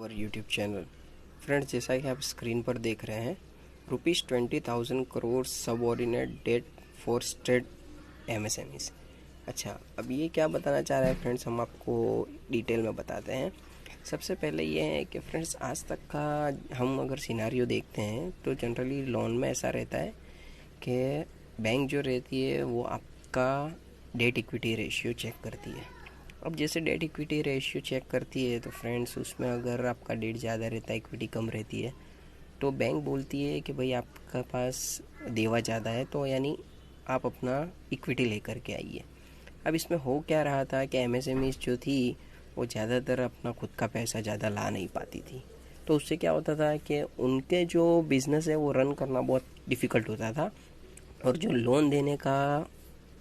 Our YouTube channel. Friends, जैसा कि आप स्क्रीन पर देख रहे हैं, ₹20,000 crore subordinate debt for state MSMEs. अच्छा, अब ये क्या बताना चाह रहे हैं फ्रेंड्स, हम आपको डिटेल में बताते हैं। सबसे पहले ये है कि फ्रेंड्स, आज तक का हम अगर सिनारियो देखते हैं तो जनरली लोन में ऐसा रहता है कि बैंक जो रहती है वो आपका डेट इक्विटी रेशियो चेक करती है। अब जैसे डेट इक्विटी रेशियो चेक करती है तो फ्रेंड्स, उसमें अगर आपका डेट ज़्यादा रहता है, इक्विटी कम रहती है, तो बैंक बोलती है कि भाई आपका पास देवा ज़्यादा है, तो यानी आप अपना इक्विटी लेकर के आइए। अब इसमें हो क्या रहा था कि एमएसएमईज जो थी वो ज़्यादातर अपना खुद का पैसा ज़्यादा ला नहीं पाती थी, तो उससे क्या होता था कि उनके जो बिज़नेस है वो रन करना बहुत डिफ़िकल्ट होता था, और जो लोन देने का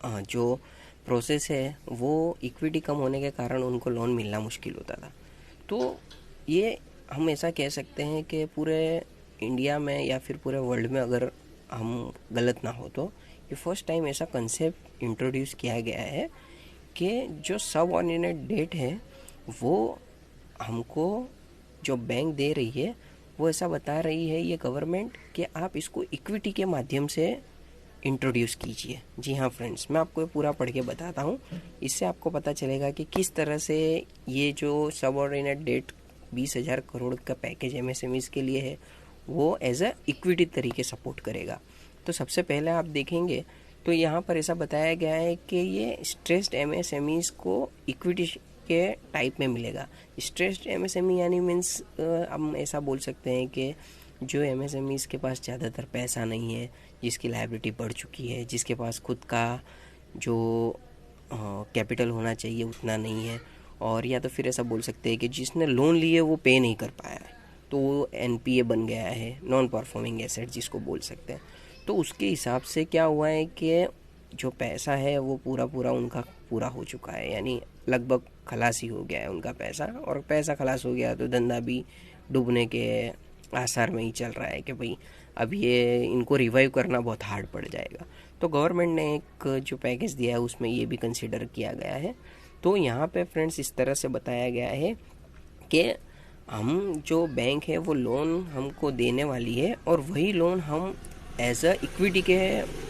जो प्रोसेस है वो इक्विटी कम होने के कारण उनको लोन मिलना मुश्किल होता था। तो ये हम ऐसा कह सकते हैं कि पूरे इंडिया में या फिर पूरे वर्ल्ड में, अगर हम गलत ना हो तो, ये फर्स्ट टाइम ऐसा कंसेप्ट इंट्रोड्यूस किया गया है कि जो सब ऑर्डिनेट डेट है वो हमको जो बैंक दे रही है वो ऐसा बता रही है ये गवर्नमेंट कि आप इसको इक्विटी के माध्यम से इंट्रोड्यूस कीजिए। जी हाँ फ्रेंड्स, मैं आपको पूरा पढ़ के बताता हूँ, इससे आपको पता चलेगा कि किस तरह से ये जो सबऑर्डिनेट डेट 20,000 करोड़ का पैकेज एमएसएमईज के लिए है वो एज अ इक्विटी तरीके सपोर्ट करेगा। तो सबसे पहले आप देखेंगे तो यहाँ पर ऐसा बताया गया है कि ये स्ट्रेस्ड एमएसएमईज को इक्विटी के टाइप में मिलेगा। स्ट्रेस्ड एमएसएमई यानी मीन्स हम ऐसा बोल सकते हैं कि जो एमएसएमईज के पास ज़्यादातर पैसा नहीं है, जिसकी लायबिलिटी बढ़ चुकी है, जिसके पास खुद का जो कैपिटल होना चाहिए उतना नहीं है, और या तो फिर ऐसा बोल सकते हैं कि जिसने लोन लिए वो पे नहीं कर पाया है, तो वो एनपीए बन गया है, नॉन परफॉर्मिंग एसेट जिसको बोल सकते हैं। तो उसके हिसाब से क्या हुआ है कि जो पैसा है वो पूरा उनका पूरा हो चुका है, यानी लगभग खलास ही हो गया है उनका पैसा, और पैसा खलास हो गया तो धंधा भी डूबने के आसार में ही चल रहा है कि भाई अब ये इनको रिवाइव करना बहुत हार्ड पड़ जाएगा। तो गवर्नमेंट ने एक जो पैकेज दिया है उसमें ये भी कंसिडर किया गया है। तो यहाँ पे फ्रेंड्स इस तरह से बताया गया है कि हम जो बैंक है वो लोन हमको देने वाली है, और वही लोन हम एज अ इक्विटी के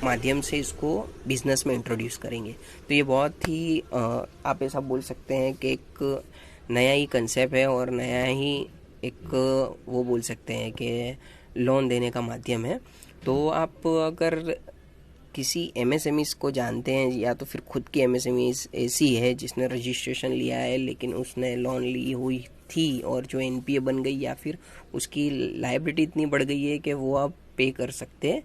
माध्यम से इसको बिजनेस में इंट्रोड्यूस करेंगे। तो ये बहुत ही आप ऐसा बोल सकते हैं कि एक नया ही कंसेप्ट है और नया ही एक वो बोल सकते हैं कि लोन देने का माध्यम है। तो आप अगर किसी एमएसएमईज को जानते हैं, या तो फिर खुद की एमएसएमईज ऐसी है जिसने रजिस्ट्रेशन लिया है लेकिन उसने लोन ली हुई थी और जो एनपीए बन गई, या फिर उसकी लायबिलिटी इतनी बढ़ गई है कि वो आप पे कर सकते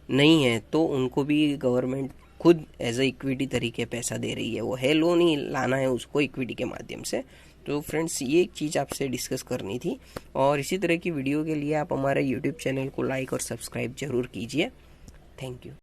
नहीं है, तो उनको भी गवर्नमेंट खुद एज अ इक्विटी तरीके पैसा दे रही है। वो है लोन ही लाना है उसको इक्विटी के माध्यम से। तो फ्रेंड्स, ये एक चीज़ आपसे डिस्कस करनी थी, और इसी तरह की वीडियो के लिए आप हमारे यूट्यूब चैनल को लाइक और सब्सक्राइब जरूर कीजिए। Thank you.